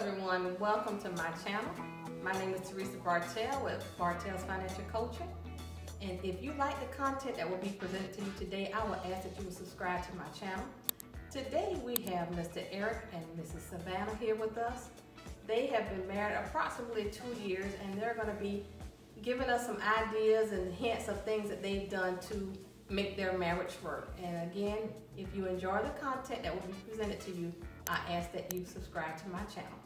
everyone, welcome to my channel. My name is Theresa Bartelle with Bartelle's Financial Coaching. And if you like the content that will be presented to you today, I will ask that you will subscribe to my channel. Today we have Mr. Eric and Mrs. Savannah here with us. They have been married approximately 2 years, and they're going to be giving us some ideas and hints of things that they've done to make their marriage work. And again, if you enjoy the content that will be presented to you, I ask that you subscribe to my channel.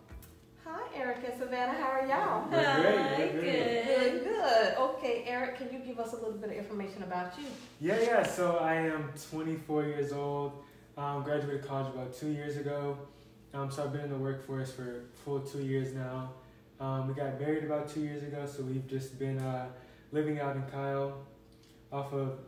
Hi, Eric and Savannah. How are y'all? We're great. Good. Okay, Eric, can you give us a little bit of information about you? Yeah. So I am 24 years old. Graduated college about 2 years ago. So I've been in the workforce for full 2 years now. We got married about 2 years ago, so we've just been living out in Kyle off of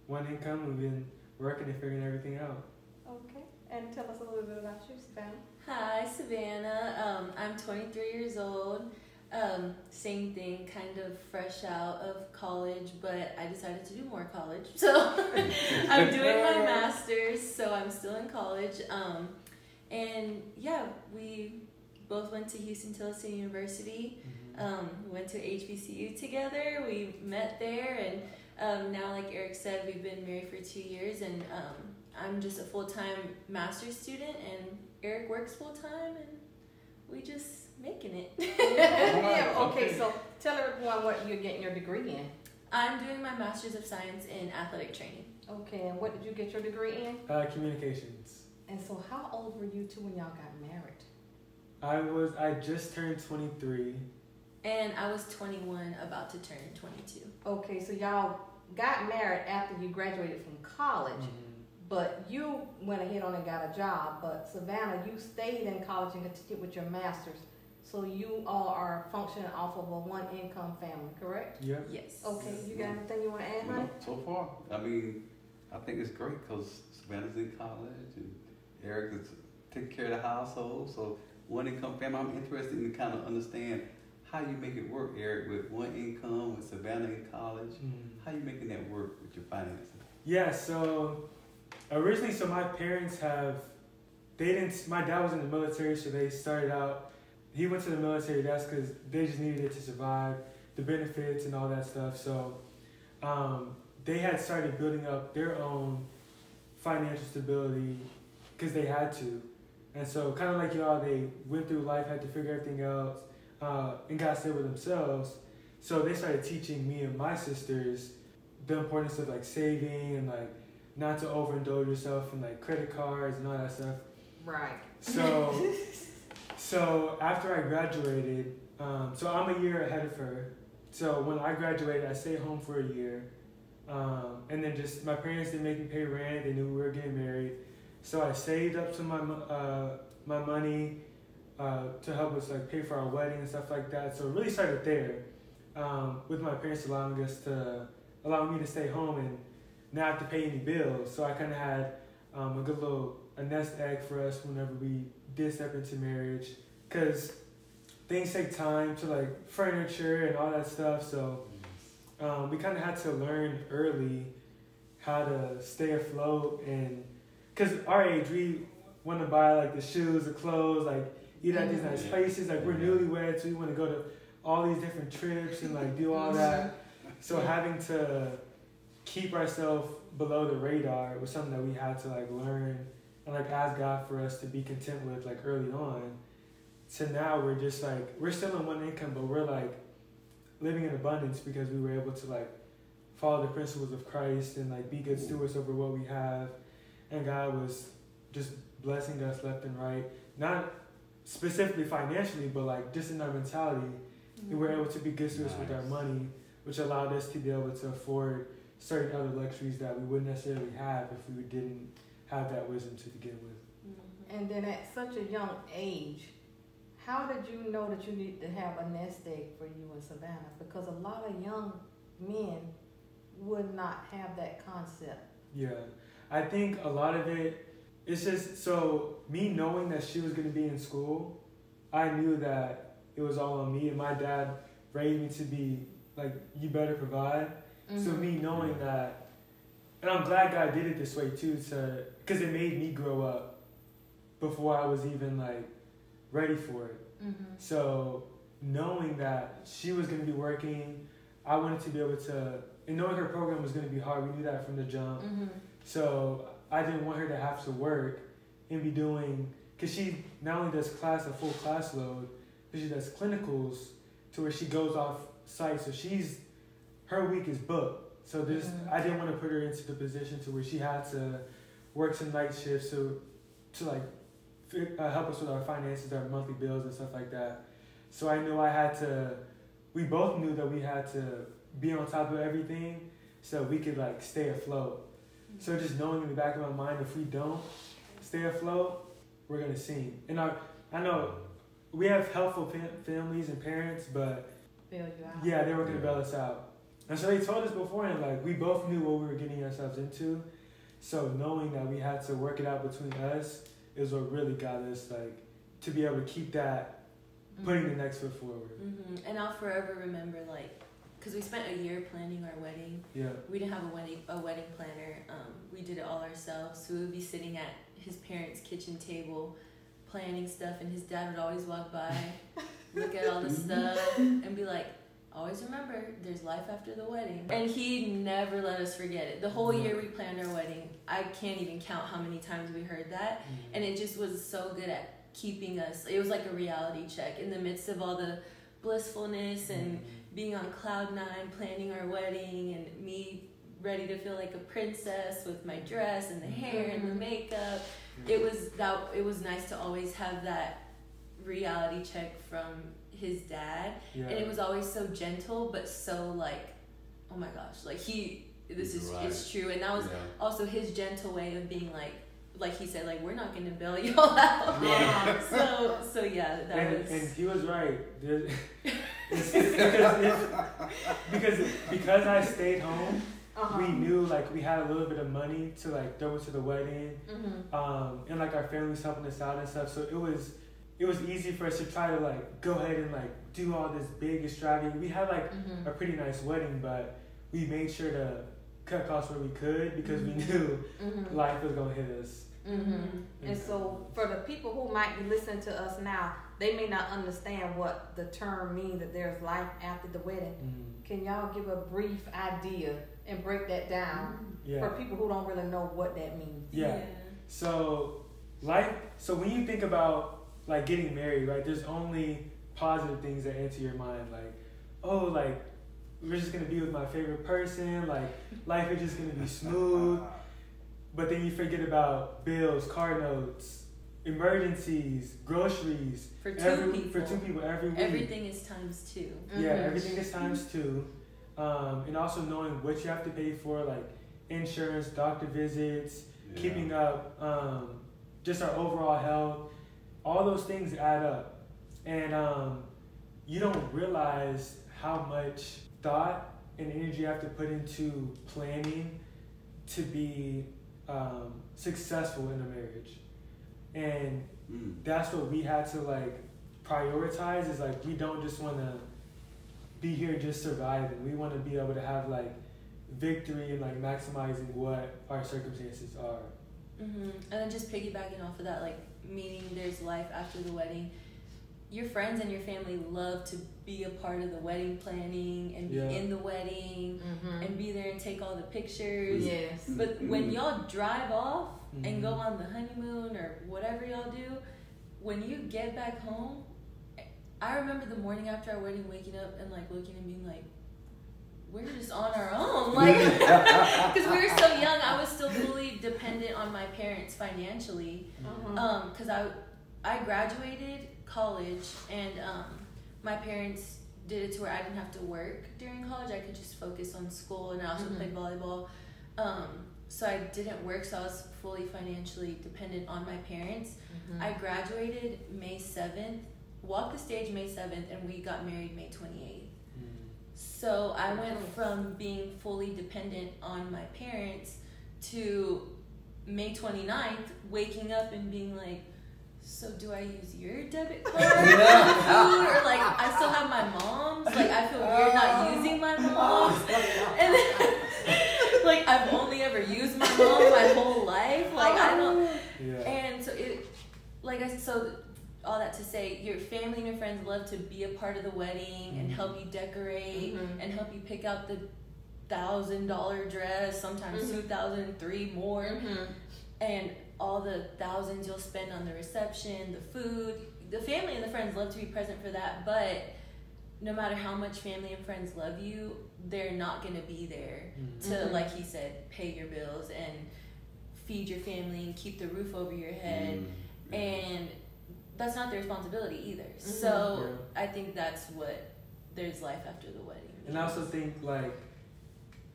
one income. We've been working and figuring everything out. Okay, and tell us a little bit about you, Savannah. Hi, Savannah. I'm 23 years old. Same thing, kind of fresh out of college, but I decided to do more college. So I'm doing my master's, so I'm still in college. And yeah, we both went to Houston Tillotson University. We went to HBCU together. We met there, and now, like Eric said, we've been married for 2 years, and I'm just a full-time master's student, and Eric works full-time, and we just making it. Yeah, okay, so tell everyone what you're getting your degree in. I'm doing my Master's of Science in Athletic Training. Okay, and what did you get your degree in? Communications. And so how old were you two when y'all got married? I just turned 23. And I was 21, about to turn 22. Okay, so y'all got married after you graduated from college, but you went ahead on and got a job. But Savannah, you stayed in college and continued with your master's. So you all are functioning off of a one-income family, correct? Yep. Yes. Okay, you got anything you want to add, honey? So far, I mean, I think it's great because Savannah's in college and Eric is taking care of the household. So one-income family, I'm interested in kind of understand how you make it work, Eric, with one income, with Savannah in college. How you making that work with your finances? Yeah, so originally, my parents my dad was in the military, so they started out, he went to the military, that's because they just needed it to survive, the benefits and all that stuff. So they had started building up their own financial stability because they had to. And so kind of like y'all, they went through life, had to figure everything out, and got stable with themselves. So they started teaching me and my sisters the importance of like saving and like not to overindulge yourself in like credit cards and all that stuff. Right. So after I graduated, so I'm a year ahead of her. So when I graduated, I stayed home for a year. And then just my parents didn't make me pay rent. They knew we were getting married. So I saved up some of my money to help us like pay for our wedding and stuff like that. So it really started there, with my parents allowing me to stay home and not have to pay any bills. So I kind of had a good little nest egg for us whenever we did step into marriage, because things take time to like furniture and all that stuff. So we kind of had to learn early how to stay afloat, and because our age, we want to buy like the shoes, the clothes, like eat at these nice places. Like we're newlyweds, so we want to go to all these different trips and like do all that. So having to keep ourselves below the radar was something that we had to like learn and like ask God for us to be content with like early on. So now we're just like, we're still on one income, but we're like living in abundance because we were able to like follow the principles of Christ and like be good stewards over what we have. And God was just blessing us left and right, not specifically financially, but like just in our mentality. We were able to be good stewards with our money, which allowed us to be able to afford certain other luxuries that we wouldn't necessarily have if we didn't have that wisdom to begin with. And then at such a young age, how did you know that you needed to have a nest egg for you and Savannah? Because a lot of young men would not have that concept. Yeah, I think a lot of it's just, so me knowing that she was going to be in school, I knew that it was all on me, and my dad raised me to be like, you better provide. So me knowing that, and I'm glad God did it this way too, because it made me grow up before I was even like ready for it. So knowing that she was going to be working, I wanted to be able to, and knowing her program was going to be hard, we knew that from the jump. So I didn't want her to have to work and be doing, because she not only does a full class load, but she does clinicals to where she goes off site. So her week is booked. So I didn't want to put her into the position to where she had to work some night shifts to help us with our finances, our monthly bills and stuff like that. So I knew we both knew that we had to be on top of everything so we could like stay afloat. So just knowing in the back of my mind, if we don't stay afloat, we're going to sink. And I know we have helpful families and parents, but bail you out. Yeah, they were going to bail us out. And so they told us beforehand, like, we both knew what we were getting ourselves into. So knowing that we had to work it out between us is what really got us, like, to be able to keep that, putting the next foot forward. And I'll forever remember, like, because we spent a year planning our wedding. Yeah. We didn't have a wedding planner. We did it all ourselves. So we would be sitting at his parents' kitchen table planning stuff, and his dad would always walk by, look at all the stuff, and be like, always remember, there's life after the wedding. And he never let us forget it. The whole year we planned our wedding, I can't even count how many times we heard that. And it just was so good at keeping us, it was like a reality check in the midst of all the blissfulness and being on cloud nine, planning our wedding, and me ready to feel like a princess with my dress and the hair and the makeup. It was nice to always have that reality check from his dad, and it was always so gentle but so like, oh my gosh, like it's true. And that was also his gentle way of being like he said, like, we're not gonna bail y'all out. So yeah, and he was right. Because I stayed home, we knew like we had a little bit of money to like throw into the wedding, and like our family's helping us out and stuff. So it was easy for us to try to like go ahead and like do all this big extravagant. We had like a pretty nice wedding, but we made sure to cut costs where we could because we knew life was gonna hit us. And so for the people who might be listening to us now, they may not understand what the term means, that there's life after the wedding. Can y'all give a brief idea and break that down for people who don't really know what that means? So when you think about like getting married, right, there's only positive things that enter your mind, like, oh, like, we're just gonna be with my favorite person, like, life is just gonna be smooth. But then you forget about bills, car notes, emergencies, groceries. For two people every week. Everything is times two. Everything is times two. And also knowing what you have to pay for, like insurance, doctor visits, keeping up, just our overall health. All those things add up. And you don't realize how much thought and energy you have to put into planning to be successful in a marriage. And that's what we had to like prioritize, is like, we don't just want to be here just surviving. We want to be able to have like victory and like maximizing what our circumstances are. And then just piggybacking off of that, like, meaning there's life after the wedding. Your friends and your family love to be a part of the wedding planning and be in the wedding and be there and take all the pictures. But when y'all drive off and go on the honeymoon or whatever y'all do, when you get back home, I remember the morning after our wedding, waking up and like looking and being like, we're just on our own, like, because we were so young. I was still fully dependent on my parents financially, because I graduated college, and my parents did it to where I didn't have to work during college. I could just focus on school, and I also played volleyball. So I didn't work, so I was fully financially dependent on my parents. I graduated May 7th, walked the stage May 7th, and we got married May 28th. So I went from being fully dependent on my parents to May 29th, waking up and being like, so do I use your debit card for food? Or like, I still have my mom's. Like, I feel weird not using my mom's. And then, like, I've only ever used my mom my whole life. Like, I don't. And so it, like I said, so all that to say, your family and your friends love to be a part of the wedding and help you decorate and help you pick out the $1,000 dress, sometimes $2,000, $3,000 more, and all the thousands you'll spend on the reception, the food. The family and the friends love to be present for that, but no matter how much family and friends love you, they're not going to be there to, like he said, pay your bills and feed your family and keep the roof over your head. And that's not their responsibility either. So I think that's what there's life after the wedding means. And I also think, like,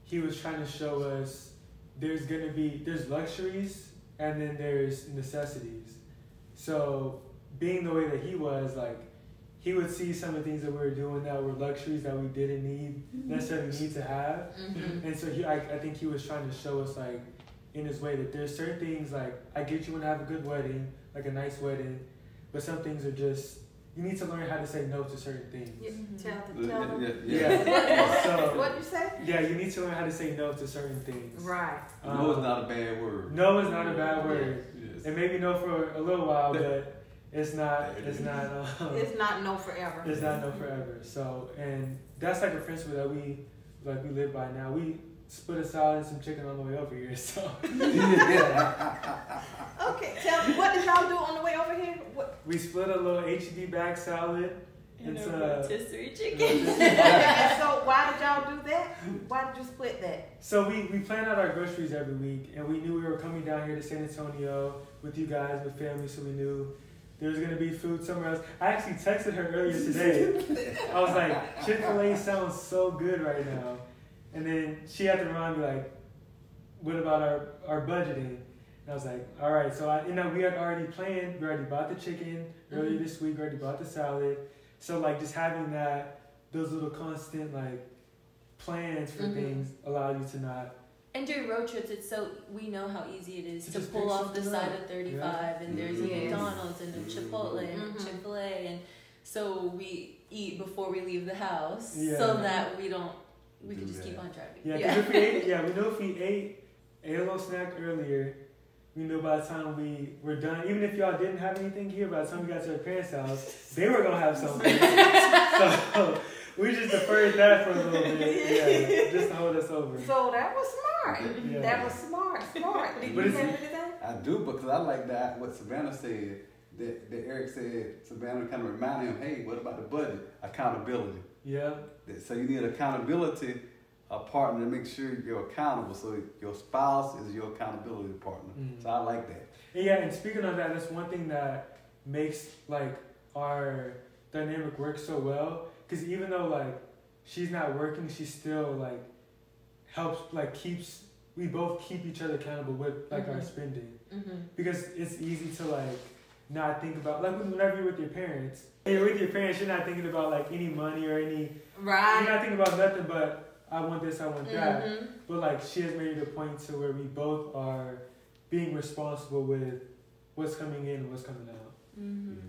he was trying to show us there's luxuries and then there's necessities. So being the way that he was, like, he would see some of the things that we were doing that were luxuries that we didn't necessarily need to have. And so I think he was trying to show us, like, in his way, that there's certain things, like, I get you want to have a good wedding, like a nice wedding, but some things are just, you need to learn how to say no to certain things. Tell them. What you say? Yeah, you need to learn how to say no to certain things. Right. No is not a bad word. No is not a bad word. Yes. It may be no for a little while, but it's not It's not no forever. It's not no forever. So, and that's like a principle that we live by now. We split a salad and some chicken on the way over here. So. Okay, tell me, what did y'all do on the way over here? What? We split a little HEB bag salad. And it's a rotisserie chicken. And so why did y'all do that? Why did you split that? So we plan out our groceries every week, and we knew we were coming down here to San Antonio with you guys, with family, so we knew there was going to be food somewhere else. I actually texted her earlier today. I was like, Chick-fil-A sounds so good right now. And then she had to remind me, like, what about our budgeting? And I was like, all right. So we had already planned. We already bought the chicken earlier this week. We already bought the salad. So, like, just having those little constant, like, plans for things allow you to not. And during road trips, we know how easy it is to just pull off the pick side something of 35, and there's a McDonald's and a Chipotle and a Chick-fil-A, and so we eat before we leave the house so that we can just keep on driving. Yeah, because we know if we ate a little snack earlier, we knew by the time we were done, even if y'all didn't have anything here, by the time we got to our parents' house, they were gonna have something. So we just deferred that for a little bit, just to hold us over. So that was smart. Yeah. That was smart. Did you have anything? I do, because I like that, what Savannah said, that Eric said, Savannah kind of reminded him, hey, what about the budget? Accountability. Yeah. So you need accountability, a partner to make sure you're accountable. So your spouse is your accountability partner. So I like that. And speaking of that, that's one thing that makes, like, our dynamic work so well. Because even though, like, she's not working, she still, like, helps, like, we both keep each other accountable with, like, our spending. Because it's easy to, like, not think about, like, whenever you're with your parents, you're not thinking about, like, any money or any, right. You're not thinking about nothing but, I want this, I want that. But, like, she has made it a point to where we both are being responsible with what's coming in and what's coming out.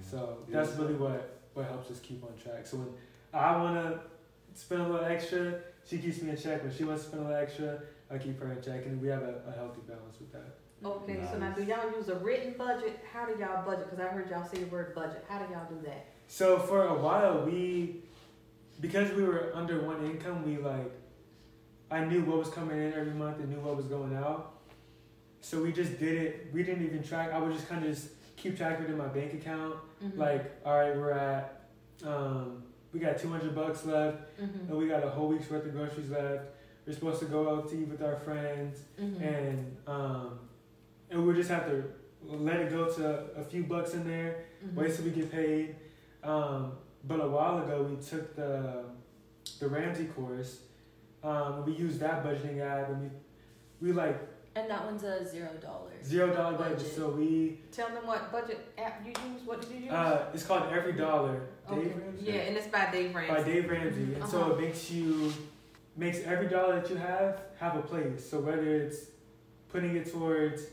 So that's really what helps us keep on track. So when I want to spend a little extra, she keeps me in check. When she wants to spend a little extra, I keep her in check. And we have a healthy balance with that. Okay, nice. So now do y'all use a written budget? How do y'all budget? Because I heard y'all say the word budget. How do y'all do that? So for a while, because we were under one income, I knew what was coming in every month and knew what was going out. So we just did it. We didn't even track. I would just kind of keep track of it in my bank account. Like, all right, we're at, we got $200 left, and we got a whole week's worth of groceries left. We're supposed to go out to eat with our friends, and we'll just have to let it go to a few bucks in there, wait till we get paid. But a while ago, we took the Ramsey course. We used that budgeting app, and we like. And that one's a $0 budget. So we tell them what budget app you use. What did you use? It's called Every Dollar. Okay. Dave Ramsey? Yeah, and it's by Dave Ramsey. By Dave Ramsey, and so it makes every dollar that you have a place. So whether it's putting it towards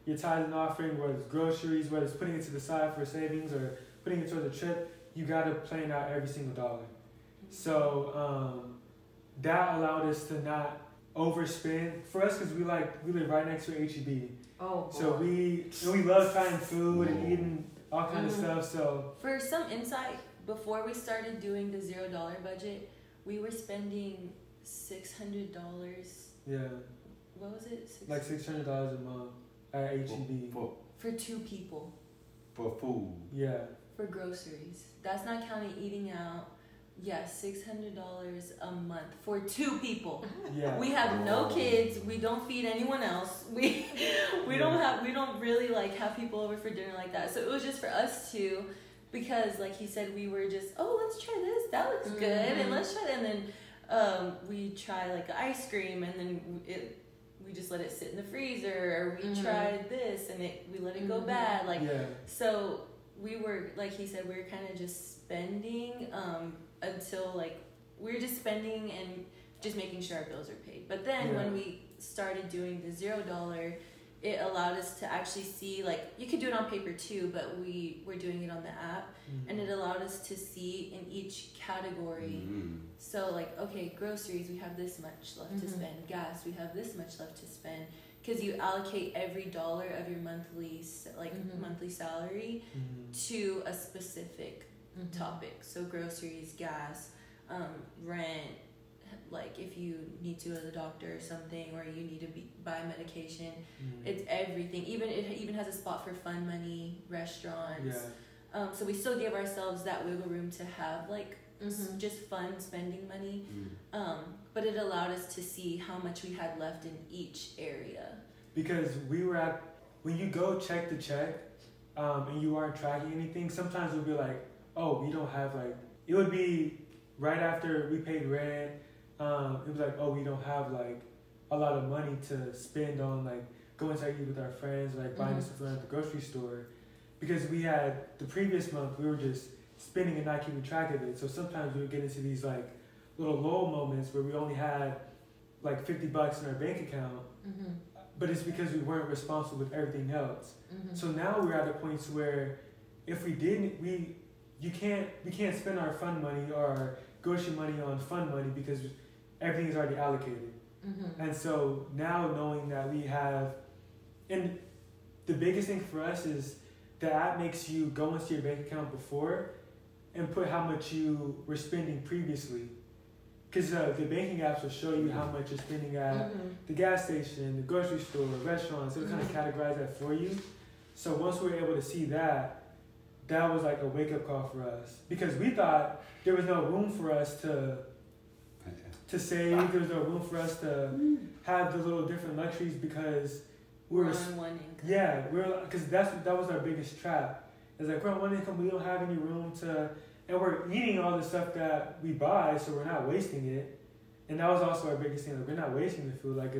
your tithe and offering, whether it's groceries, whether it's putting it to the side for savings, or putting it towards a trip, you got to plan out every single dollar. So that allowed us to not overspend for us, because we live right next to HEB. Oh, boy. So we love trying food and eating all kind of stuff. So for some insight, before we started doing the $0 budget, we were spending $600. yeah, What was it? like $600 a month at HEB. For 2 people. For food. Yeah, For groceries. That's not counting eating out. Yeah, $600 a month for 2 people. yeah. We have no kids. We don't feed anyone else. We don't really like have people over for dinner like that. So it was just for us two, because like he said, we were just, oh, let's try this. That looks good, and let's try that. And then we try like ice cream, and then we just let it sit in the freezer, or we tried this and we let it go bad. Like so we were, like he said, we were kind of just spending until like we were just spending and just making sure our bills are paid. But then when we started doing the $0, it allowed us to actually see, like, you could do it on paper too, but we were doing it on the app, and it allowed us to see in each category. So like, okay, groceries, we have this much left to spend. Gas, we have this much left to spend. Because you allocate every dollar of your monthly monthly salary to a specific topic. So groceries, gas, rent, like if you need to go to the doctor or something, or you need to buy medication, it's everything. It even has a spot for fun money, restaurants. So we still give ourselves that wiggle room to have like just fun spending money, but it allowed us to see how much we had left in each area. Because we were when you go check the check, and you aren't tracking anything, sometimes it'll be like, oh, we don't have like, it would be right after we paid rent, it was like, oh, we don't have like a lot of money to spend on like going to eat with our friends, like buying stuff around the grocery store, because we had the previous month we were just spending and not keeping track of it. So sometimes we would get into these like little lull moments where we only had like $50 in our bank account, but it's because we weren't responsible with everything else. So now we're at a point where if we didn't, we can't spend our fun money or our grocery money on fun money because everything is already allocated. And so now knowing that we have, and the biggest thing for us is the app makes you go into your bank account before and put how much you were spending previously. Because the banking apps will show you how much you're spending at the gas station, the grocery store, restaurants. It'll kind of categorize that for you. So once we were able to see that, that was like a wake-up call for us. Because we thought there was no room for us to save. There was no room for us to have the little different luxuries because we were on one income. Yeah, because that was our biggest trap. It's like we're on one income, we don't have any room to, and we're eating all the stuff that we buy, so we're not wasting it. And that was also our biggest thing. Like we're not wasting the food. Like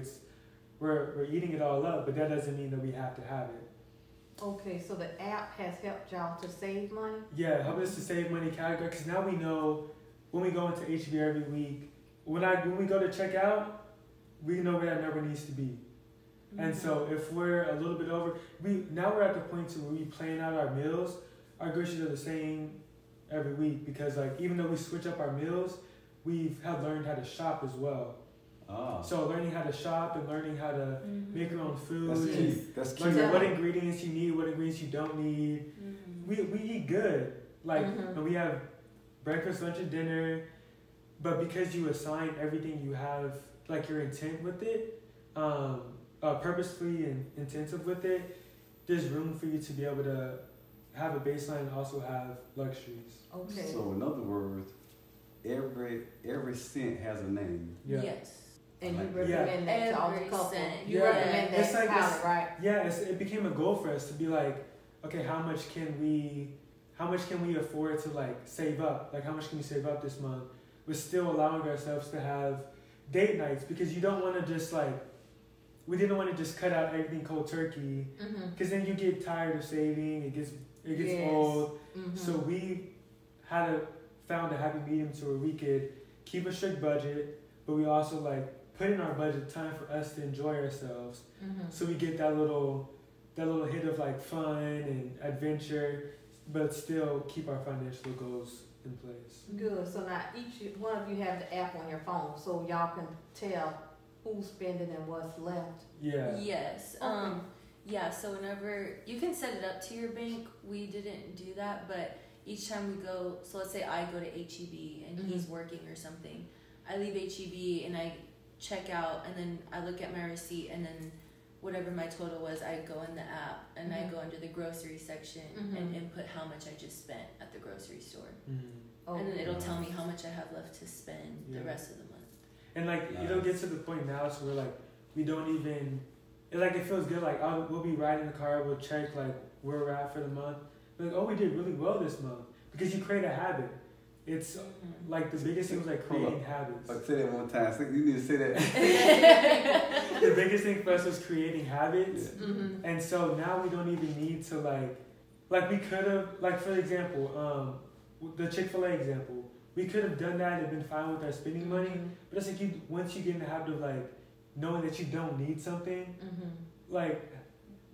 we're eating it all up, but that doesn't mean that we have to have it. Okay, so the app has helped y'all to save money? Yeah, helped us to save money category, because now we know when we go into HB every week, when we go to check out, we know where that number needs to be. And so if we're a little bit over, we're at the point to where we plan out our meals. Our groceries are the same every week, because like even though we switch up our meals, have learned how to shop as well. So learning how to shop and learning how to make your own food. That's key. That's key. Learning what ingredients you need, what ingredients you don't need. We eat good. Like and we have breakfast, lunch, and dinner. But because you assign everything you have, like your intent with it, purposefully and intensive with it, there's room for you to be able to have a baseline and also have luxuries. Okay. So in other words, every cent has a name. Yeah. Yes. And you recommend that to all the couples. You Yeah. recommend It's that like to this- right? Yeah, it became a goal for us to be like, okay, how much can we afford to like save up? Like how much can we save up this month? We're still allowing ourselves to have date nights, because you don't want to just like, we didn't want to just cut out everything cold turkey, because then you get tired of saving. It gets old. So we found a happy medium to where we could keep a strict budget, but we also like put in our budget time for us to enjoy ourselves. So we get that little hit of like fun and adventure, but still keep our financial goals in place. Good. So now each one of you have the app on your phone, so y'all can tell who's spending and what's left. Yeah. Yes. Okay. Yeah, so whenever you can set it up to your bank, we didn't do that, but each time we go, so let's say I go to HEB and he's working or something, I leave HEB and I check out, and then I look at my receipt, and then whatever my total was, I go in the app and I go under the grocery section and input how much I just spent at the grocery store. And then it'll tell me how much I have left to spend the rest of the month. And like it'll get to the point now so we're like, we don't even, it feels good, like we'll be riding the car, we'll check like where we're at for the month. We're like, oh, we did really well this month. Because you create a habit. It's like the biggest thing was like creating habits. Like say that one time. You need to say that. The biggest thing for us was creating habits. And so now we don't even need to like we could have, like for example, the Chick-fil-A example, we could have done that and been fine with our spending money. But it's like once you get in the habit of like knowing that you don't need something, like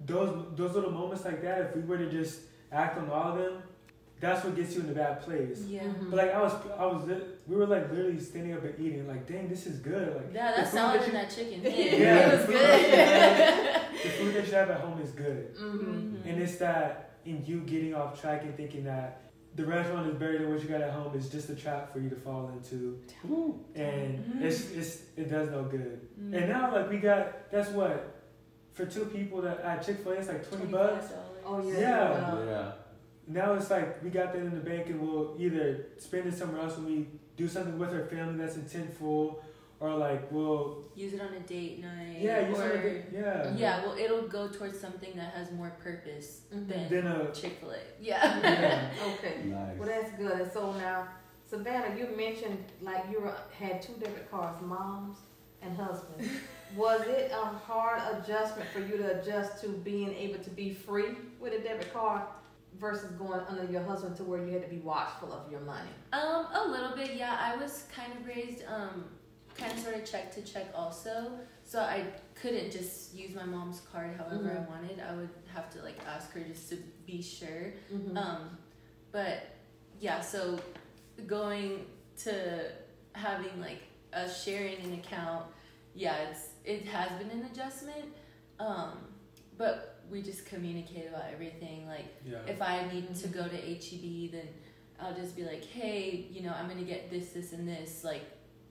those little moments like that, if we were to just act on all of them, that's what gets you in a bad place. Yeah. But like we were like literally standing up and eating, like, dang, this is good. Like that salad and that chicken. Yeah, it was good. The food that you have at home is good. And it's that in you getting off track and thinking that the restaurant is better than what you got at home is just a trap for you to fall into. And it does no good. And now like we got, that's what, for two people that at Chick-fil-A it's like $20. Oh yeah. Now it's like we got that in the bank and we'll either spend it somewhere else when we do something with our family that's intentful, or like we'll use it on a date night. Yeah, well, it'll go towards something that has more purpose than Chick-fil-A. Yeah. Okay. Nice. Well, that's good. And so now, Savannah, you mentioned like you had 2 debit cards, moms and husband. Was it a hard adjustment for you to adjust to being able to be free with a debit card versus going under your husband to where you had to be watchful of your money? A little bit, yeah. I was kind of raised kind of sort of check to check also, so I couldn't just use my mom's card however I wanted. I would have to like ask her just to be sure. But yeah, so going to having like a sharing an account, it has been an adjustment, but we just communicate about everything. Like if I need to go to HEB, then I'll just be like, hey, I'm gonna get this, and this, like,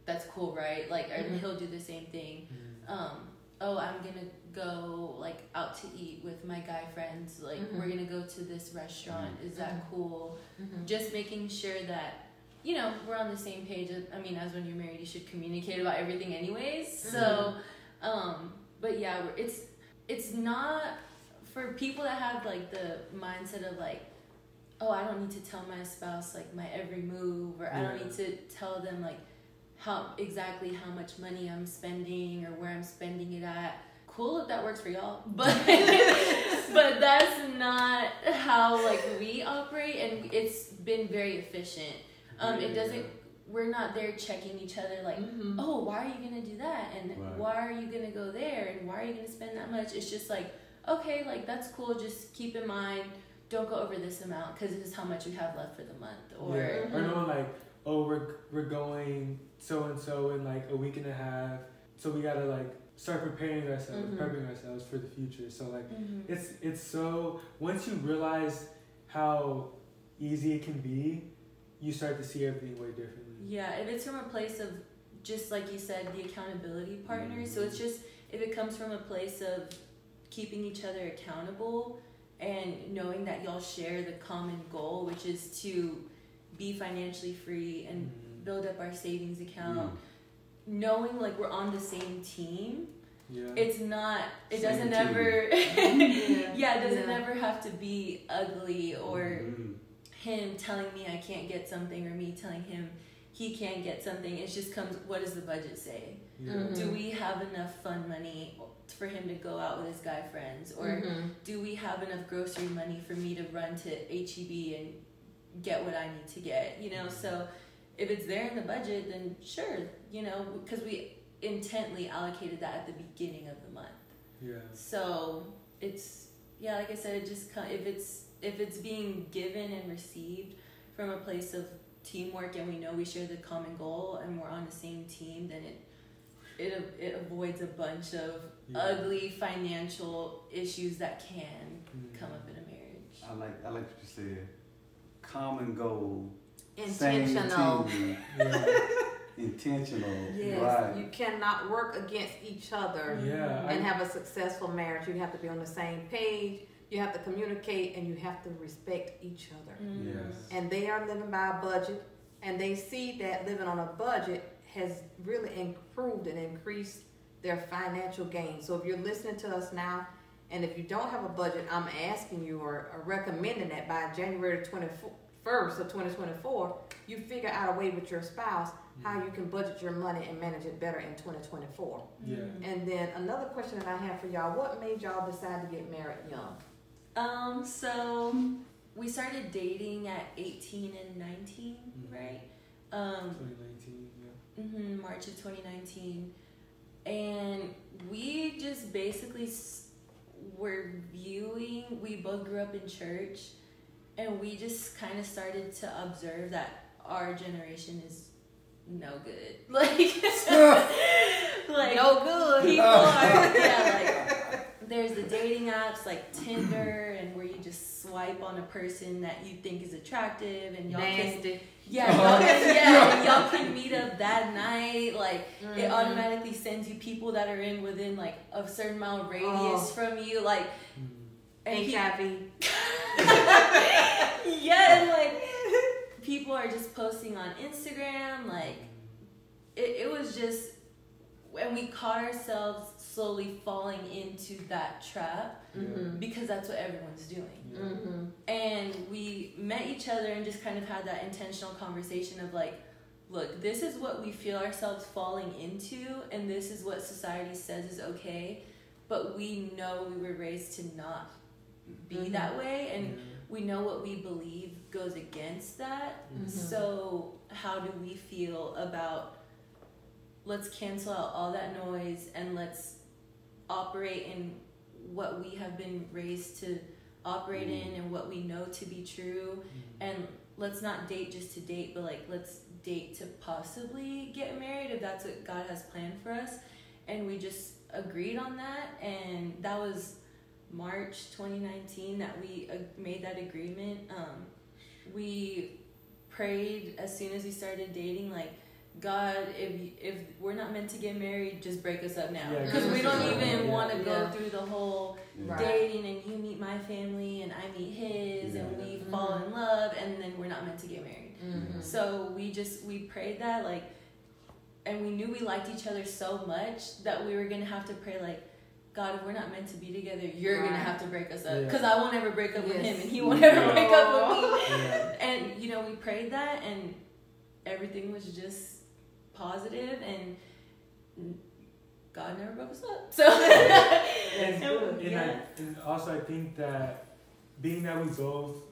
that's cool, right? Like, and he'll do the same thing. Oh, I'm gonna go like out to eat with my guy friends, like we're gonna go to this restaurant, is that cool? Just making sure that we're on the same page. I mean, as when you're married, you should communicate about everything anyways. So but yeah, it's not for people that have like the mindset of like, oh, I don't need to tell my spouse like my every move, or I don't need to tell them like how much money I'm spending or where I'm spending it at. Cool if that works for y'all, but but that's not how like we operate, and it's been very efficient. It doesn't. We're not there checking each other like, oh, why are you gonna do that, and why are you gonna go there, and why are you gonna spend that much? It's just like, okay, like that's cool. Just keep in mind, don't go over this amount because this is how much you have left for the month. Or or knowing like, oh, we're going so and so in like a week and a half, so we gotta like start preparing ourselves, prepping ourselves for the future. So like, it's so, once you realize how easy it can be, you start to see everything way differently. Yeah, if it's from a place of, just like you said, the accountability partner. So it's just, if it comes from a place of keeping each other accountable and knowing that y'all share the common goal, which is to be financially free and build up our savings account, knowing like we're on the same team. It's not, it doesn't ever it doesn't ever have to be ugly, or him telling me I can't get something or me telling him he can't get something. It just comes, what does the budget say? Do we have enough fun money for him to go out with his guy friends, or do we have enough grocery money for me to run to HEB and get what I need to get, So if it's there in the budget, then sure, because we intently allocated that at the beginning of the month. So it's, like I said, it just, if it's being given and received from a place of teamwork, and we know we share the common goal and we're on the same team, then it avoids a bunch of ugly financial issues that can come up in a marriage. I like what you said. Common goal. Intentional. Same team. Intentional. Yes. Right. You cannot work against each other and have a successful marriage. You have to be on the same page. You have to communicate, and you have to respect each other. Yes. And they are living by a budget, and they see that living on a budget has really improved and increased their financial gain. So if you're listening to us now, and if you don't have a budget, I'm asking you or recommending that by January 21st of 2024, you figure out a way with your spouse how you can budget your money and manage it better in 2024. Yeah. And then another question that I have for y'all, what made y'all decide to get married young? So we started dating at 18 and 19, right? 2019, yeah. March of 2019. And we just basically were viewing, we both grew up in church, and we just kind of started to observe that our generation is no good. Like No good. People are, there's the dating apps like Tinder, and where you just swipe on a person that you think is attractive, and y'all Nasty. y'all can meet up that night. Like it automatically sends you people that are in within like a certain amount of radius from you. Like HIV. And like people are just posting on Instagram. Like it was just, and we caught ourselves slowly falling into that trap because that's what everyone's doing. And we met each other and just kind of had that intentional conversation of like, look, this is what we feel ourselves falling into, and this is what society says is okay, but we know we were raised to not be that way, and we know what we believe goes against that. So how do we feel about, let's cancel out all that noise and let's operate in what we have been raised to operate in and what we know to be true, and let's not date just to date, but like let's date to possibly get married if that's what God has planned for us. And we just agreed on that, and that was March 2019 that we made that agreement. We prayed as soon as we started dating, like, God, if we're not meant to get married, just break us up now, because we don't even want to go through the whole dating and you meet my family and I meet his and we fall in love and then we're not meant to get married. So we prayed that, like, and we knew we liked each other so much that we were gonna have to pray, like, God, if we're not meant to be together, you're gonna have to break us up, because I won't ever break up with him and he won't ever break up with me. And we prayed that, and everything was just positive, and God never broke us up. So and also I think that being that we both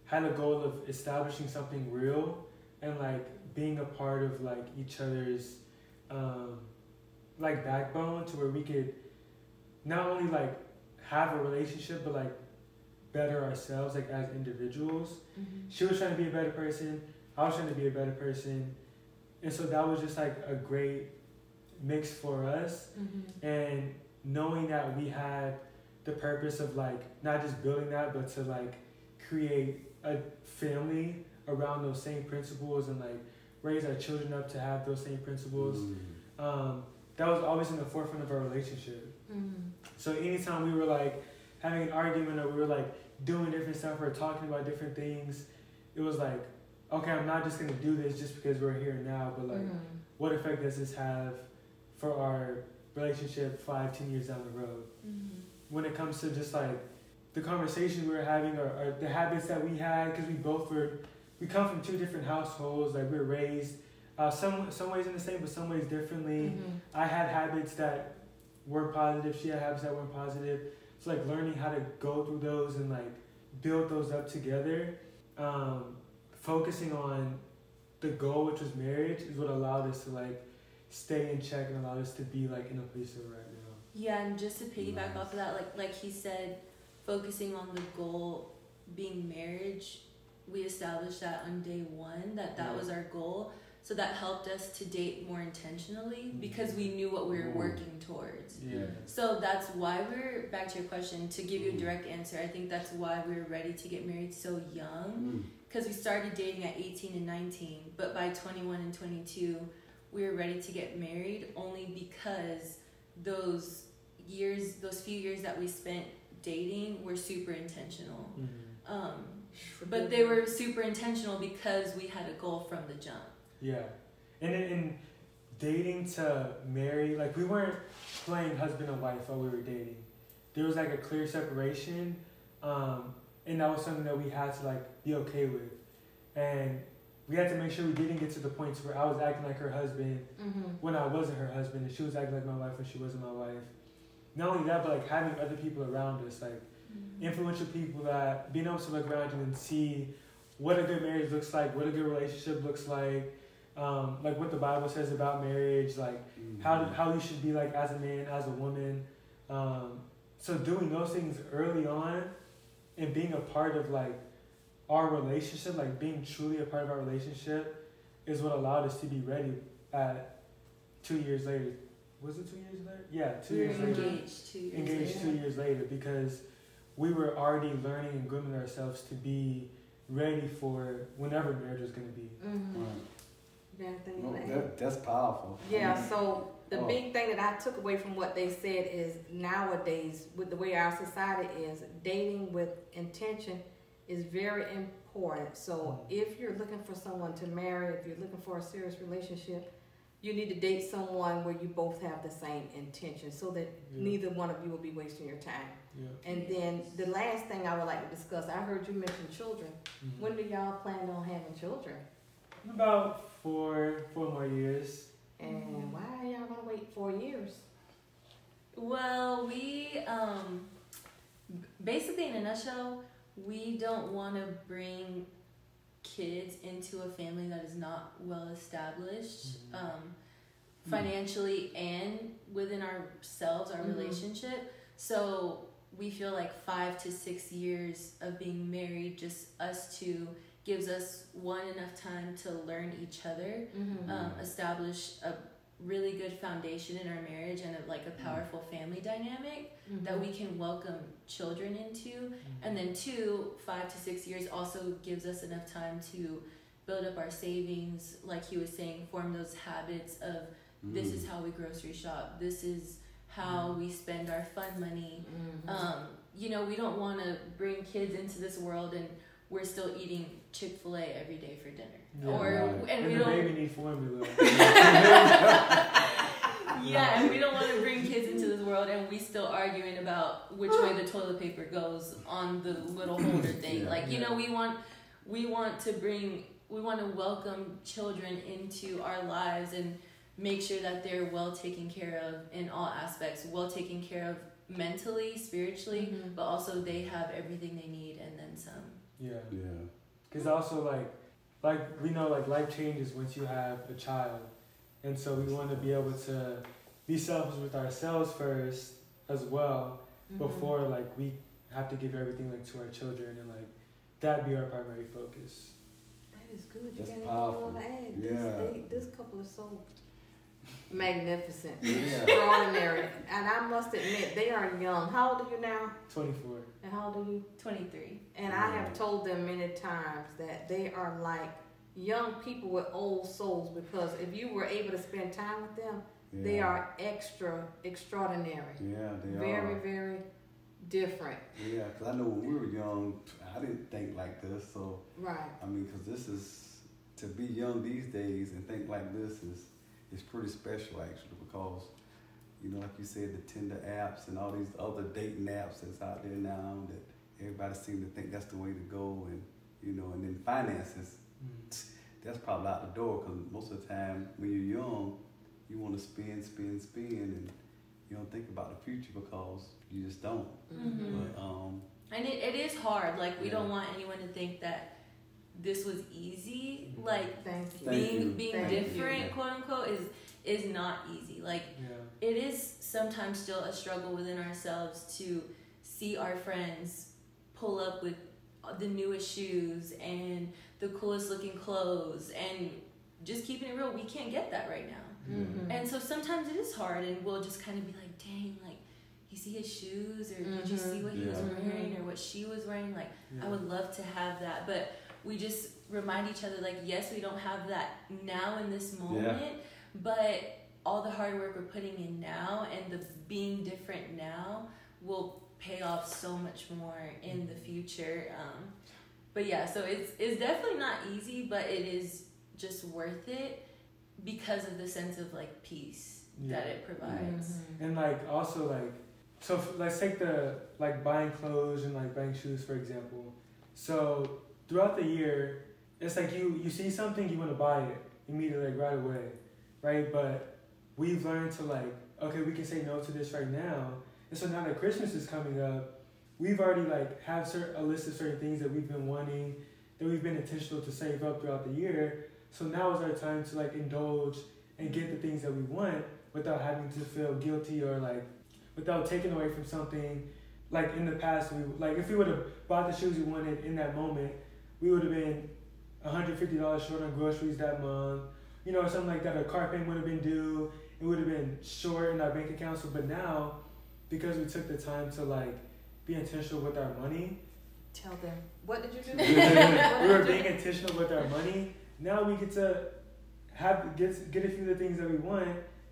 had a goal of establishing something real and like being a part of like each other's like backbone, to where we could not only like have a relationship but like better ourselves like as individuals. She was trying to be a better person, I was trying to be a better person. And so that was just like a great mix for us. And knowing that we had the purpose of like not just building that, but to like create a family around those same principles and like raise our children up to have those same principles. That was always in the forefront of our relationship. So anytime we were like having an argument or we were like doing different stuff or talking about different things, it was like, okay, I'm not just going to do this just because we're here now, but like, what effect does this have for our relationship 5-10 years down the road? When it comes to just like the conversations we were having or the habits that we had, because we come from two different households, like we were raised some ways in the same, but some ways differently. I had habits that were positive, she had habits that weren't positive. So like learning how to go through those and like build those up together. Focusing on the goal, which was marriage, is what allowed us to like stay in check and allowed us to be like in a place that we're at now. Yeah, and just to piggyback off of that, like he said, focusing on the goal being marriage, we established that on day one, that was our goal. So that helped us to date more intentionally because we knew what we were working towards. Yeah. So that's why we're, back to your question, to give you a direct answer, I think that's why we were ready to get married so young. Because we started dating at 18 and 19, but by 21 and 22, we were ready to get married only because those few years that we spent dating were super intentional. But they were super intentional because we had a goal from the jump. Yeah. And in dating to marry, like we weren't playing husband and wife while we were dating. There was like a clear separation, and that was something that we had to like be okay with. And we had to make sure we didn't get to the points where I was acting like her husband when I wasn't her husband, and she was acting like my wife when she wasn't my wife. Not only that, but like having other people around us, like influential people that being able to look around you and see what a good marriage looks like, what a good relationship looks like what the Bible says about marriage, like how you should be like as a man, as a woman. So doing those things early on and being a part of like our relationship, like being truly a part of our relationship, is what allowed us to be ready at 2 years later. Was it 2 years later? Yeah, 2 years later. Engaged 2 years later, because we were already learning and grooming ourselves to be ready for whenever marriage was going to be. That's powerful. Yeah, so the big thing that I took away from what they said is nowadays, with the way our society is, dating with intention is very important. So if you're looking for someone to marry, if you're looking for a serious relationship, you need to date someone where you both have the same intention so that neither one of you will be wasting your time. Yeah. And then the last thing I would like to discuss, I heard you mention children. When do y'all plan on having children? About four more years. And why are y'all gonna wait 4 years? Well, we basically, in a nutshell, we don't want to bring kids into a family that is not well established financially and within ourselves, our relationship. So we feel like 5 to 6 years of being married, just us two, gives us enough time to learn each other, establish a really good foundation in our marriage and a powerful family dynamic that we can welcome children into. And then 5 to 6 years also gives us enough time to build up our savings, like he was saying, form those habits of this is how we grocery shop, this is how we spend our fun money. We don't want to bring kids into this world and we're still eating Chick-fil-A every day for dinner. Yeah, and the baby needs formula. And we don't want to bring kids into this world and we still arguing about which way the toilet paper goes on the little holder thing. We want to welcome children into our lives and make sure that they're well taken care of in all aspects, well taken care of mentally, spiritually, but also they have everything they need and then some. Yeah. Because also like we know like life changes once you have a child, and so we want to be able to be selfish with ourselves first as well before like we have to give everything like to our children, and like that be our primary focus. That is good. That's you got powerful. This couple is so magnificent, extraordinary, and I must admit they are young. How old are you now? 24. And how old are you? 23. And I have told them many times that they are like young people with old souls, because if you were able to spend time with them, they are extraordinary. Yeah, they are. Very, very different. Yeah, because I know when we were young, I didn't think like this. So, right. I mean, because this is, to be young these days and think like this is pretty special actually, because, like you said, the Tinder apps and all these other dating apps that's out there now that everybody seems to think that's the way to go, and, and then finances, that's probably out the door, because most of the time when you're young, you want to spend, and you don't think about the future because you just don't. But, and it is hard. Like, we don't want anyone to think that this was easy. Like, being different, quote unquote, is not easy. Like, it is sometimes still a struggle within ourselves to see our friends pull up with the newest shoes and the coolest looking clothes and just keeping it real, we can't get that right now. Mm-hmm. And so sometimes it is hard, and we'll just kind of be like, dang, like, you see his shoes, or did you see what he was wearing, or what she was wearing? Like, I would love to have that, but we just remind each other, like, yes, we don't have that now in this moment, but all the hard work we're putting in now and the being different now will pay off so much more in the future. But yeah, so it's definitely not easy, but it is just worth it because of the sense of like peace that it provides. And like also like, so let's take the like buying clothes and like buying shoes for example. So throughout the year, it's like you see something, you want to buy it immediately, like right away, right? But we've learned to like, okay, we can say no to this right now. And so now that Christmas is coming up, we've already like have a list of certain things that we've been wanting, that we've been intentional to save up throughout the year. So now is our time to like indulge and get the things that we want without having to feel guilty or like without taking away from something. Like in the past, if we would have bought the shoes we wanted in that moment, we would have been $150 short on groceries that month, you know, or something like that. A car payment would have been due. It would have been short in our bank account. So, but now, because we took the time to like be intentional with our money. Tell them, what did you do? We were being intentional with our money. Now we get to get a few of the things that we want,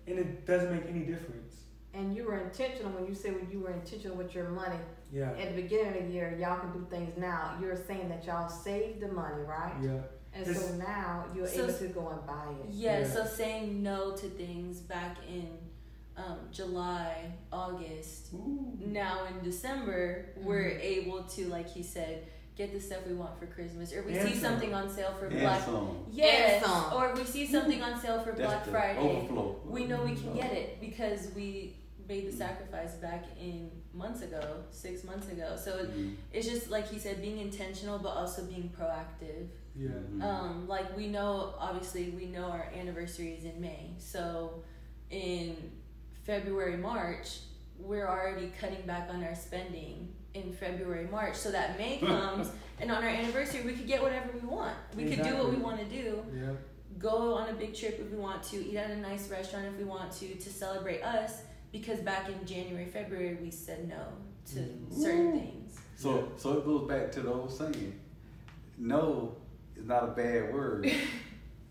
and it doesn't make any difference. And you were intentional when you said you were intentional with your money. Yeah. At the beginning of the year, y'all can do things now. You're saying that y'all saved the money, right? Yeah. And so now you're able to go and buy it. Yeah, so saying no to things back in July, August, now in December, we're able to, like he said, get the stuff we want for Christmas, or we see something on sale for Black or we see something on sale for Black Friday. Overflow. We know we can get it because we made the sacrifice back in 6 months ago. So it's just like he said, being intentional but also being proactive. Yeah. Like we know our anniversary is in May, so in February, March, we're already cutting back on our spending in February, March, so that May comes, and on our anniversary, we could get whatever we want. We could do what we want to do. Yeah. Go on a big trip if we want to, eat at a nice restaurant if we want to celebrate us, because back in January, February, we said no to certain things. So it goes back to the old saying, no is not a bad word,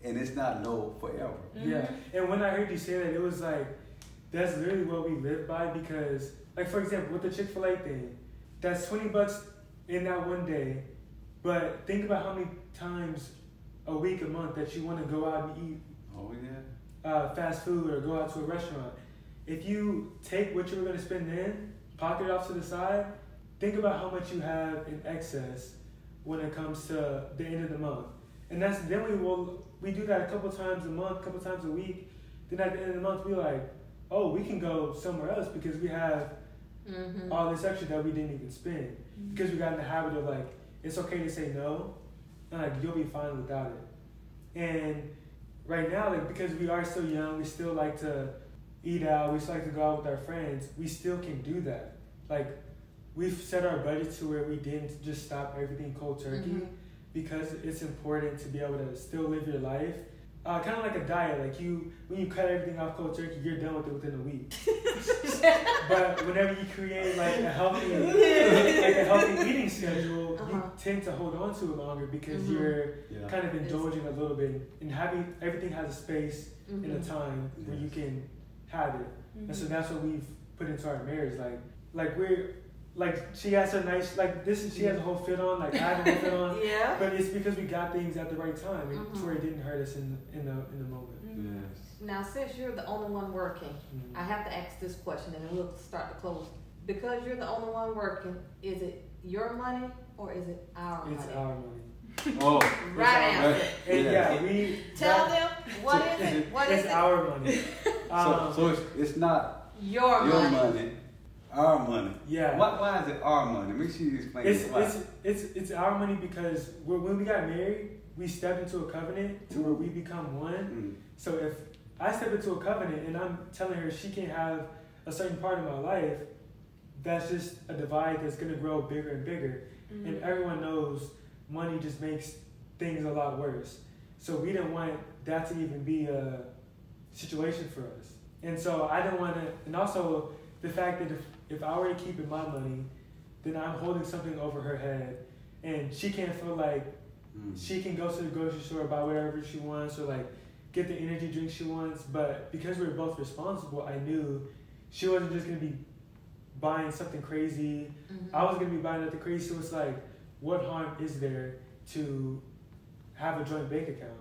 and it's not no forever. Yeah, and when I heard you say that, it was like, that's literally what we live by, because, like, for example, with the Chick-fil-A thing, that's $20 in that one day, but think about how many times a week, a month that you want to go out and eat fast food or go out to a restaurant. If you take what you were going to spend then, pocket it off to the side, think about how much you have in excess when it comes to the end of the month. And then we do that a couple times a month, couple times a week. Then at the end of the month, we're like, oh, we can go somewhere else because we have all this extra that we didn't even spend. Because we got in the habit of like, it's okay to say no, and like you'll be fine without it. And right now, like because we are still young, we still like to eat out, we still like to go out with our friends, we still can do that. Like we've set our budget to where we didn't just stop everything cold turkey because it's important to be able to still live your life. Kind of like a diet, like when you cut everything off cold turkey, you're done with it within a week. But whenever you create like a healthy eating schedule, you tend to hold on to it longer because you're kind of indulging a little bit, and everything has a space and a time where you can have it. And so that's what we've put into our marriage. Like we're like she has her nice she has a whole fit on, like I have a whole fit on. But it's because we got things at the right time to where it didn't hurt us in the moment. Yes. Now, since you're the only one working, I have to ask this question, and then we'll start to close. Because you're the only one working, is it your money or is it our money? It's our money. Oh, right answer. And we tell them what is it? What is it's it? our money. So it's not your money. Our money. Yeah. Why is it our money? Make sure you explain it. It's our money because when we got married, we stepped into a covenant to where we become one. So if I step into a covenant and I'm telling her she can't have a certain part of my life, that's just a divide that's going to grow bigger and bigger. And everyone knows money just makes things a lot worse. So we didn't want that to even be a situation for us. And so I didn't want to, and also the fact that if I were to keep in my money, then I'm holding something over her head, and she can't feel like she can go to the grocery store, buy whatever she wants, or like get the energy drink she wants. But because we were both responsible, I knew she wasn't just gonna be buying something crazy. I was gonna be buying nothing crazy. So it's like, what harm is there to have a joint bank account?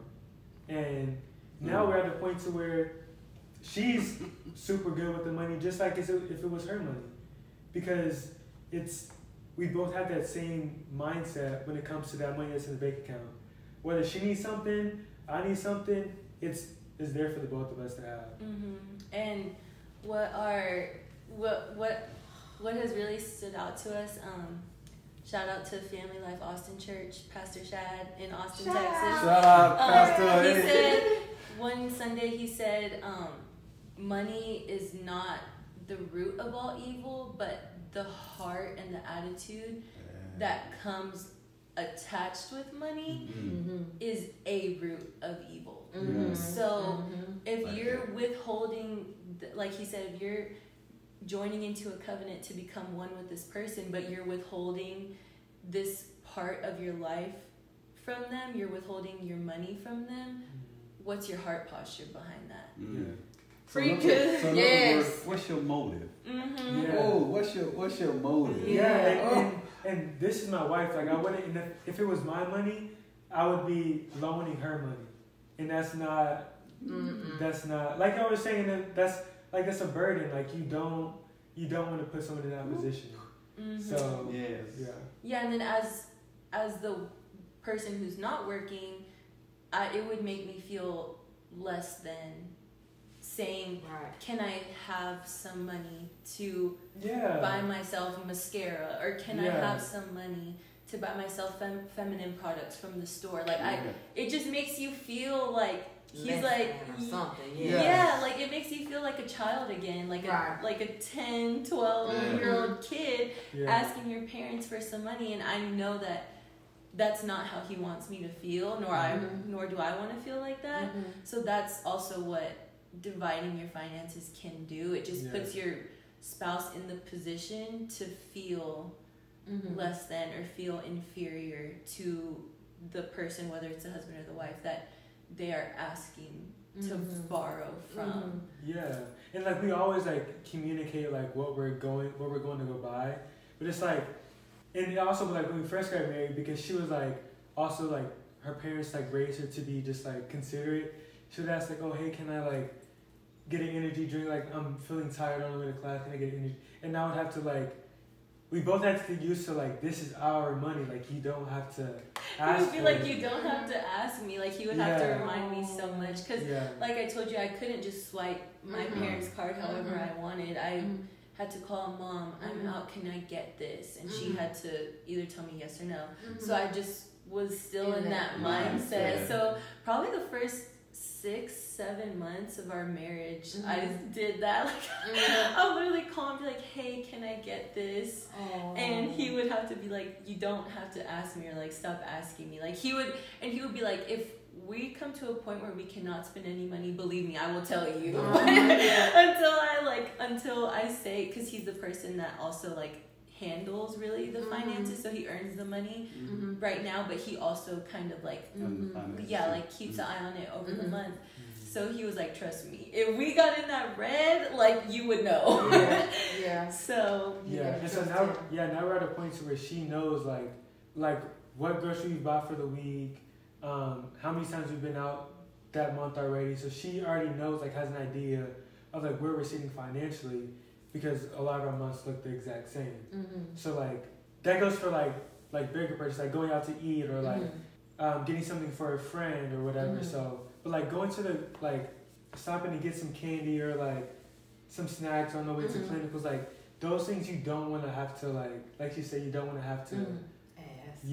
And now we're at the point to where she's super good with the money, just like if it was her money, because we both have that same mindset when it comes to that money that's in the bank account. Whether she needs something, I need something, it's there for the both of us to have. And what has really stood out to us, shout out to Family Life Austin Church, Pastor Shad in Austin, Texas. Shout out, Pastor. He said, one Sunday he said, money is not the root of all evil, but the heart and the attitude that comes attached with money is a root of evil. So if you're withholding, like he said, if you're joining into a covenant to become one with this person, but you're withholding this part of your life from them, you're withholding your money from them, what's your heart posture behind that? So Yes. What's your motive? Yeah. Oh, what's your motive? Yeah, and this is my wife. Like, I wouldn't, if it was my money, I would be loaning her money, and that's not like I was saying. That's a burden. Like, you don't want to put someone in that position. So yeah, and then as the person who's not working, it would make me feel less than saying, can I have some money to buy myself mascara, or can I have some money to buy myself feminine products from the store? Like, it just makes you feel like he's like something. Like it makes you feel like a child again, like a 10, 12-year-old kid asking your parents for some money, and I know that that's not how he wants me to feel, nor do I want to feel like that. So that's also what dividing your finances can do. It just puts your spouse in the position to feel less than or feel inferior to the person, whether it's the husband or the wife, that they are asking to borrow from. And like, we always like communicate like what we're going to go buy, but it's like, and also like when we first got married, because she was like also like her parents like raised her to be just like considerate. She would ask like, oh hey, can I like get an energy drink? Like, I'm feeling tired on the way to class, can I get energy? And I would have to like, we both had to get used to like, this is our money. Like, you don't have to ask. He would be like, you don't have to ask me. Like, he would have to remind me so much. Because like I told you, I couldn't just swipe my parents' card however I wanted. I had to call Mom, I'm out, can I get this? And she had to either tell me yes or no. So I just was still in that mindset. So probably the first 6-7 months of our marriage, I did that. Like, I would literally call and be like, hey, can I get this? And he would have to be like, you don't have to ask me, or like, stop asking me. Like, he would be like, if we come to a point where we cannot spend any money, believe me, I will tell you. Until I say, because he's the person that also like handles really the finances, so he earns the money right now, but he also kind of like keeps an eye on it over the month. So he was like, trust me, if we got in that red, like, you would know. So and so now we're at a point to where she knows like what groceries we bought for the week, how many times we've been out that month already. So she already knows, like, has an idea of like where we're sitting financially, because a lot of our months look the exact same. So like, that goes for like bigger purchases, like going out to eat, or like getting something for a friend or whatever. So, but like going to the, like, stopping to get some candy or like some snacks on the way to clinicals, like those things you don't want to have to like you said, you don't want to have to ask.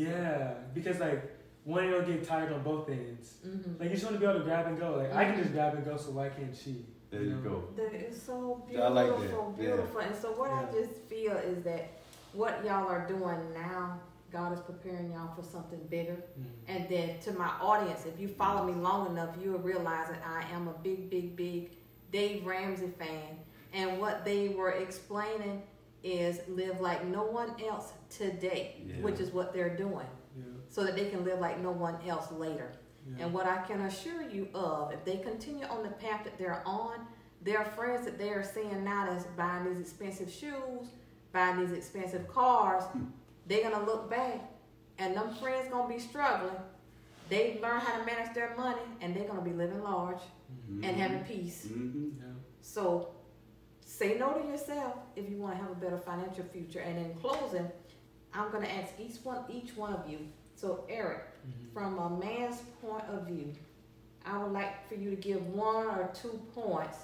Because like, one, it'll get tired on both ends. Like, you just want to be able to grab and go. Like, I can just grab and go, so why can't she? There you go. That is so beautiful, I like that. so beautiful. And so what I just feel is that what y'all are doing now, God is preparing y'all for something bigger. And then to my audience, if you follow me long enough, you'll realize that I am a big Dave Ramsey fan. And what they were explaining is live like no one else today, which is what they're doing, so that they can live like no one else later. And what I can assure you of, if they continue on the path that they're on, their friends that they are seeing now that's buying these expensive shoes, buying these expensive cars, they're going to look back, and them friends going to be struggling. They learn how to manage their money, and they're going to be living large and having peace. So say no to yourself if you want to have a better financial future. And in closing, I'm going to ask each one of you. So Eric, from a man's point of view, I would like for you to give 1 or 2 points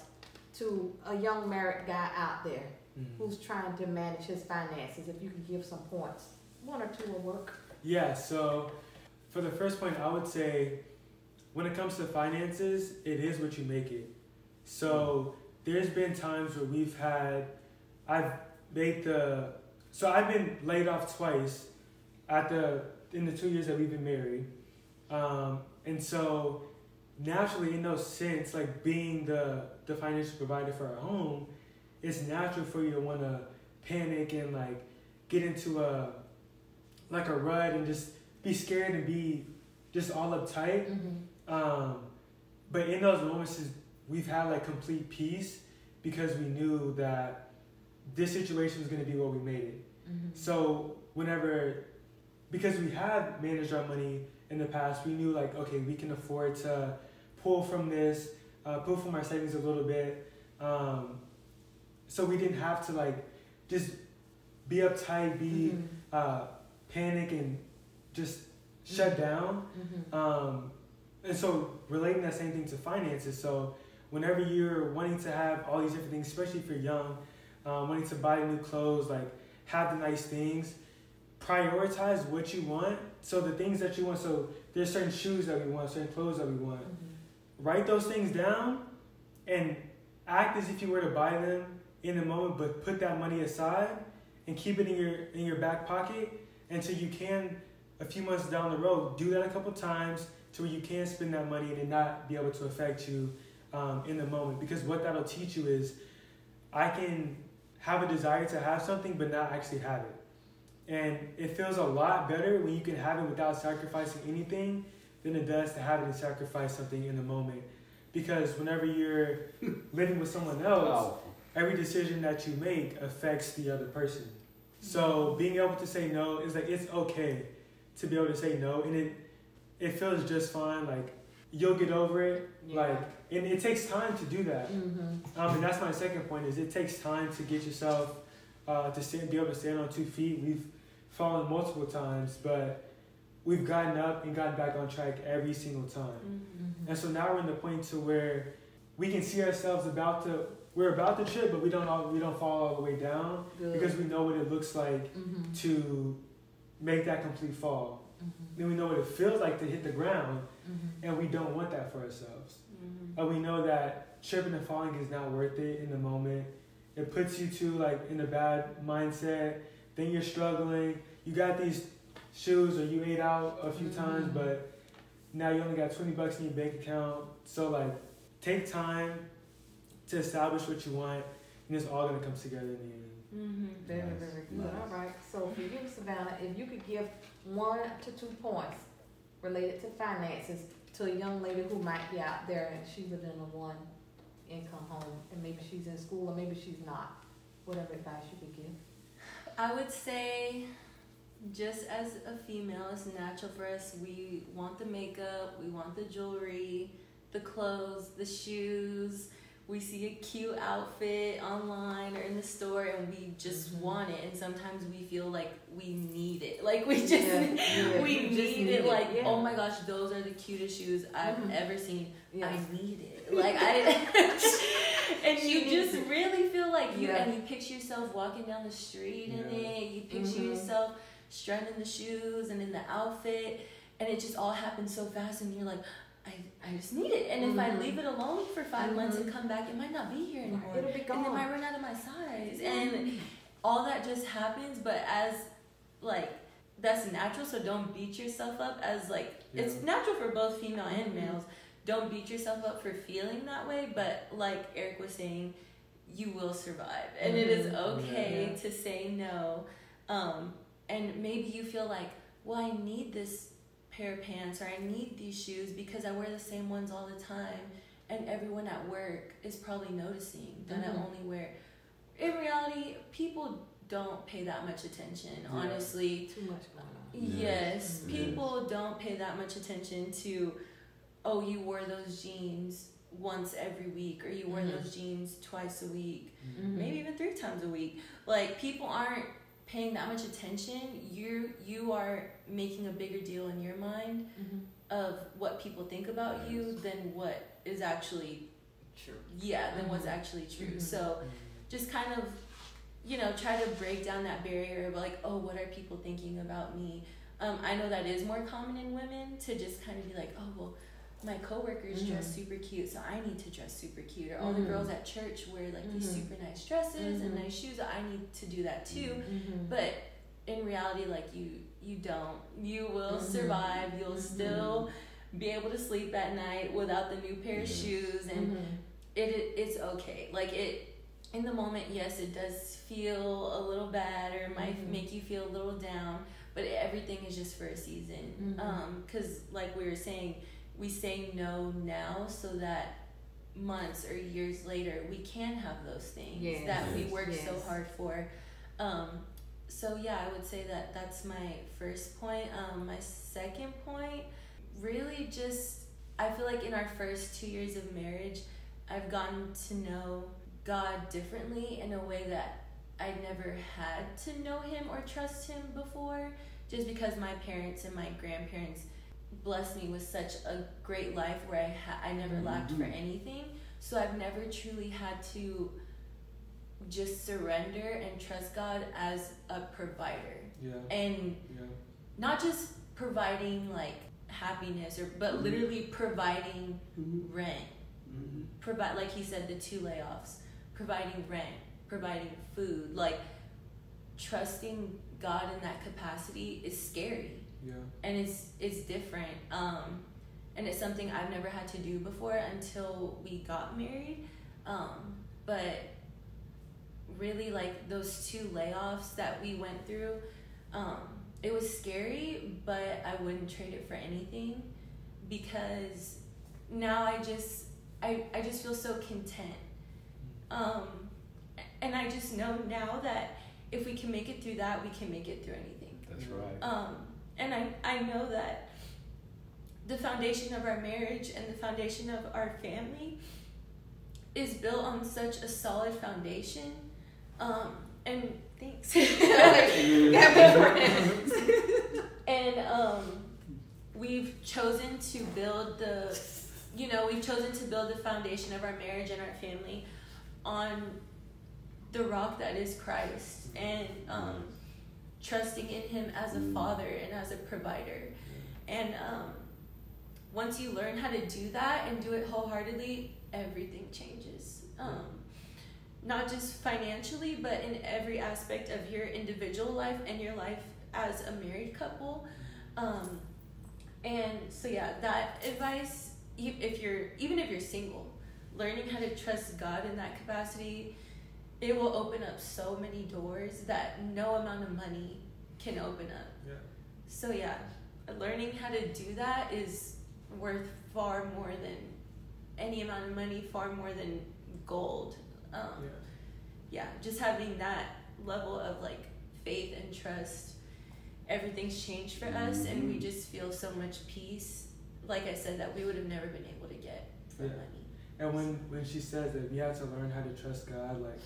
to a young married guy out there who's trying to manage his finances. If you could give some points, 1 or 2 will work. Yeah, so for the first point, I would say when it comes to finances, it is what you make it. So there's been times where I've been laid off twice in the 2 years that we've been married. And so naturally, in those sense, like being the financial provider for our home, it's natural for you to want to panic and like get into a rut and just be scared and be just all uptight. But in those moments, we've had like complete peace because we knew that this situation was going to be what we made it. So because we had managed our money in the past, we knew like, okay, we can afford to pull from our savings a little bit. So we didn't have to like just be uptight, panic and just shut down. And so relating that same thing to finances. So whenever you're wanting to have all these different things, especially if you're young, wanting to buy new clothes, like have the nice things, prioritize what you want. So the things that you want, so there's certain shoes that we want, certain clothes that we want. Write those things down and act as if you were to buy them in the moment, but put that money aside and keep it in your back pocket until you can, a few months down the road, do that a couple times to where you can spend that money and it not be able to affect you in the moment. Because what that'll teach you is I can have a desire to have something but not actually have it. And it feels a lot better when you can have it without sacrificing anything than it does to have it and sacrifice something in the moment. Because whenever you're living with someone else, every decision that you make affects the other person. So being able to say no is like, it's okay to be able to say no, and it feels just fine. Like you'll get over it. Like, and it takes time to do that. And that's my second point is it takes time to get yourself to be able to stand on 2 feet. We've fallen multiple times, but we've gotten up and gotten back on track every single time. And so now we're in the point to where we can see ourselves we're about to trip, but we don't fall all the way down because we know what it looks like to make that complete fall. Then we know what it feels like to hit the ground, and we don't want that for ourselves. And we know that tripping and falling is not worth it in the moment. It puts you to like in a bad mindset. Then you're struggling. You got these shoes, or you ate out a few times, but now you only got $20 in your bank account. So like, take time to establish what you want, and it's all gonna come together in the end. Very good. All right. So for you, Savannah, if you could give 1 to 2 points related to finances to a young lady who might be out there and she's within a 1-income home, and maybe she's in school or maybe she's not, whatever advice you could give. I would say, just as a female, it's natural for us. We want the makeup, we want the jewelry, the clothes, the shoes. We see a cute outfit online or in the store and we just want it. And sometimes we feel like we need it. Like we just, we need it. Like, oh my gosh, those are the cutest shoes I've ever seen. I need it. Like and you just really feel like and you picture yourself walking down the street in it. You picture yourself strutting the shoes and in the outfit. And it just all happens so fast and you're like, I just need it. And if I leave it alone for 5 months and come back, it might not be here anymore. It'll be gone. And it might run out of my size. And all that just happens. But as, like, that's natural, so don't beat yourself up as like, it's natural for both female and males. Don't beat yourself up for feeling that way, but like Eric was saying, you will survive, and it is okay to say no. And maybe you feel like, well, I need this pair of pants, or I need these shoes because I wear the same ones all the time, and everyone at work is probably noticing that I only wear. In reality, people don't pay that much attention, honestly. Too much going on. Yes, people don't pay that much attention to, oh, you wore those jeans once every week, or you wear those jeans twice a week, maybe even 3 times a week. Like, people aren't paying that much attention. You are making a bigger deal in your mind of what people think about you than what is actually true. Yeah, than what's actually true. So just kind of, you know, try to break down that barrier of like, oh, what are people thinking about me? I know that is more common in women to just kind of be like, oh, well, my coworkers dress super cute, so I need to dress super cute. Or all the girls at church wear like these super nice dresses and nice shoes, so I need to do that too. But in reality, like you don't. You will survive. You'll still be able to sleep at night without the new pair of shoes, and it's okay. Like, it in the moment, yes, it does feel a little bad, or it might make you feel a little down, but everything is just for a season. 'Cause like we were saying, we say no now so that months or years later we can have those things that we worked so hard for. So yeah, I would say that that's my first point. My second point, really just, I feel like in our first 2 years of marriage, I've gotten to know God differently in a way that I never had to know him or trust him before, just because my parents and my grandparents blessed me with such a great life where I never lacked for anything. So I've never truly had to just surrender and trust God as a provider. And not just providing like happiness, but literally providing rent. Provide, like he said, the 2 layoffs, providing rent, providing food. Like, trusting God in that capacity is scary. And it's different. And it's something I've never had to do before until we got married. But really, like, those 2 layoffs that we went through, it was scary, but I wouldn't trade it for anything, because now I just feel so content. And I just know now that if we can make it through that, we can make it through anything. That's right. And I know that the foundation of our marriage and the foundation of our family is built on such a solid foundation. And thanks. And we've chosen to build the foundation of our marriage and our family on the rock that is Christ, and trusting in him as a father and as a provider. And once you learn how to do that and do it wholeheartedly, everything changes. Not just financially, but in every aspect of your individual life and your life as a married couple. And so yeah, that advice, even if you're single, learning how to trust God in that capacity, it will open up so many doors that no amount of money can open up. So yeah, learning how to do that is worth far more than any amount of money, far more than gold. Just having that level of like faith and trust, everything's changed for us, and we just feel so much peace, like I said, that we would have never been able to get for money. And when she says that we have to learn how to trust God, like,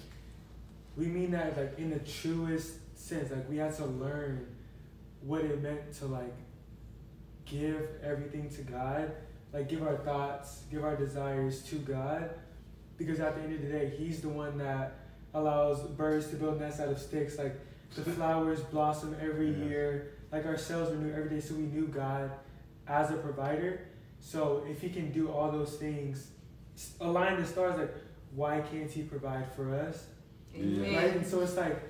we mean that like in the truest sense. Like, we have to learn what it meant to like give everything to God, like give our thoughts, give our desires to God, because at the end of the day, he's the one that allows birds to build nests out of sticks. Like, the flowers blossom every year, like our cells renew every day. So we knew God as a provider. So if he can do all those things, align the stars, like, why can't he provide for us? Right? And so it's like,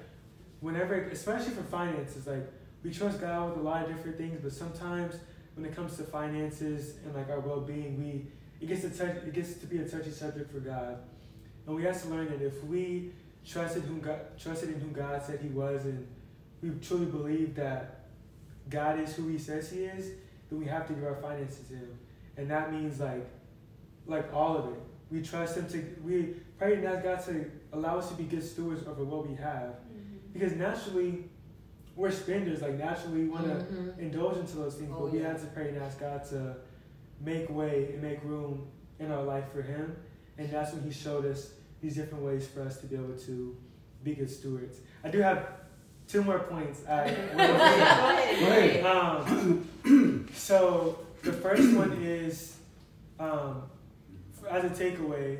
whenever, especially for finances, like, we trust God with a lot of different things, but sometimes when it comes to finances and like our well-being, it gets to be a touchy subject for God. And we have to learn that if we trusted in who God said He was, and we truly believe that God is who He says He is, then we have to give our finances to Him. And that means like all of it. We trust Him we pray and ask God to allow us to be good stewards over what we have. Because naturally, we're spenders. Like naturally, we want to indulge into those things, but we have to pray and ask God to make way and make room in our life for Him. And that's when He showed us these different ways for us to be able to be good stewards. I do have 2 more points. Go ahead. So the first one is, as a takeaway,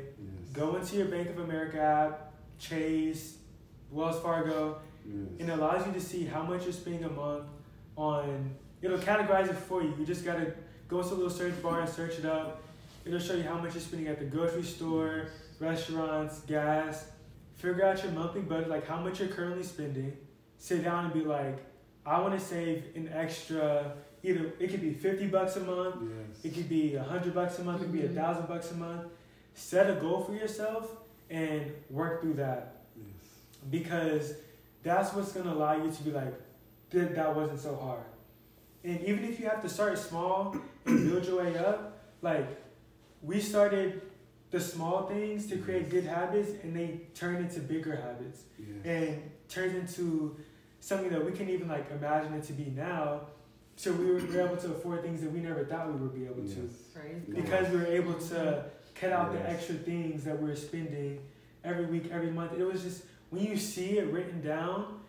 go into your Bank of America app, Chase, Wells Fargo, and it allows you to see how much you're spending a month on. It'll categorize it for you. You just gotta go into a little search bar and search it up. It'll show you how much you're spending at the grocery store, restaurants, gas. Figure out your monthly budget, like how much you're currently spending. Sit down and be like, I want to save an extra. Either it could be $50 a month, it could be $100 a month, it could be $1,000 a month. Set a goal for yourself and work through that, because that's what's gonna allow you to be like, that wasn't so hard. And even if you have to start small and build your way up, like we started the small things to create good habits, and they turn into bigger habits, and turns into something that we can even like imagine it to be now. So we're able to afford things that we never thought we would be able to, because we were able to cut out the extra things that we were spending every week, every month. It was just, when you see it written down,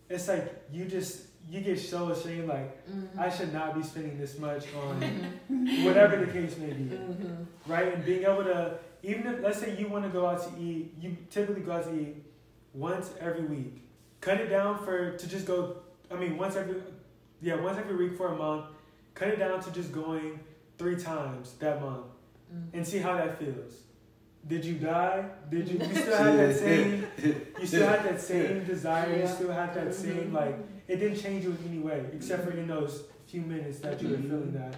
it's like you get so ashamed, like I should not be spending this much on whatever the case may be, right? And being able to, even if, let's say you want to go out to eat, you typically go out to eat once every week. Cut it down to just go, once every week for a month. Cut it down to just going 3 times that month, and see how that feels. Did you die? You still have that same, desire, you still have that same, like, it didn't change you in any way, except for in those few minutes that you were feeling that.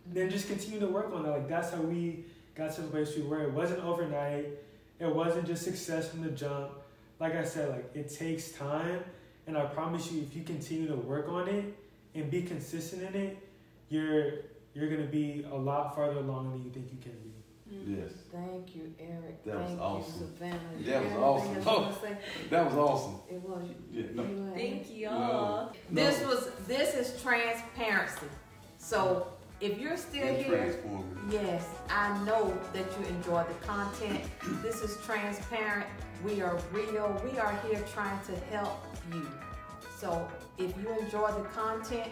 Then just continue to work on that. Like, that's how we got to the place we were. It wasn't overnight. It wasn't just success from the jump. Like I said, like, it takes time, and I promise you, if you continue to work on it and be consistent in it, you're going to be a lot farther along than you think you can be. Yes. Thank you, Eric. That was awesome. Savannah. That was awesome. That was awesome. It was. Thank you all. This is transparency. So if you're still here, yes, I know that you enjoy the content. This is transparent. We are real. We are here trying to help you. So if you enjoy the content,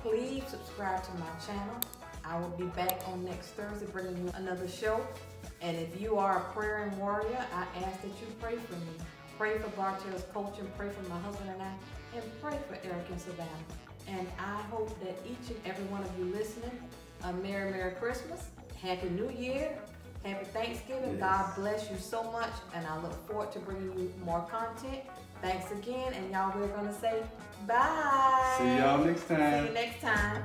please subscribe to my channel. I will be back on next Thursday bringing you another show. And if you are a praying warrior, I ask that you pray for me. Pray for Bartelle's culture, pray for my husband and I, and pray for Eric and Savannah. And I hope that each and every one of you listening, a Merry, Merry Christmas, Happy New Year, Happy Thanksgiving. God bless you so much, and I look forward to bringing you more content. Thanks again, and y'all, we're going to say bye. See y'all next time. See you next time.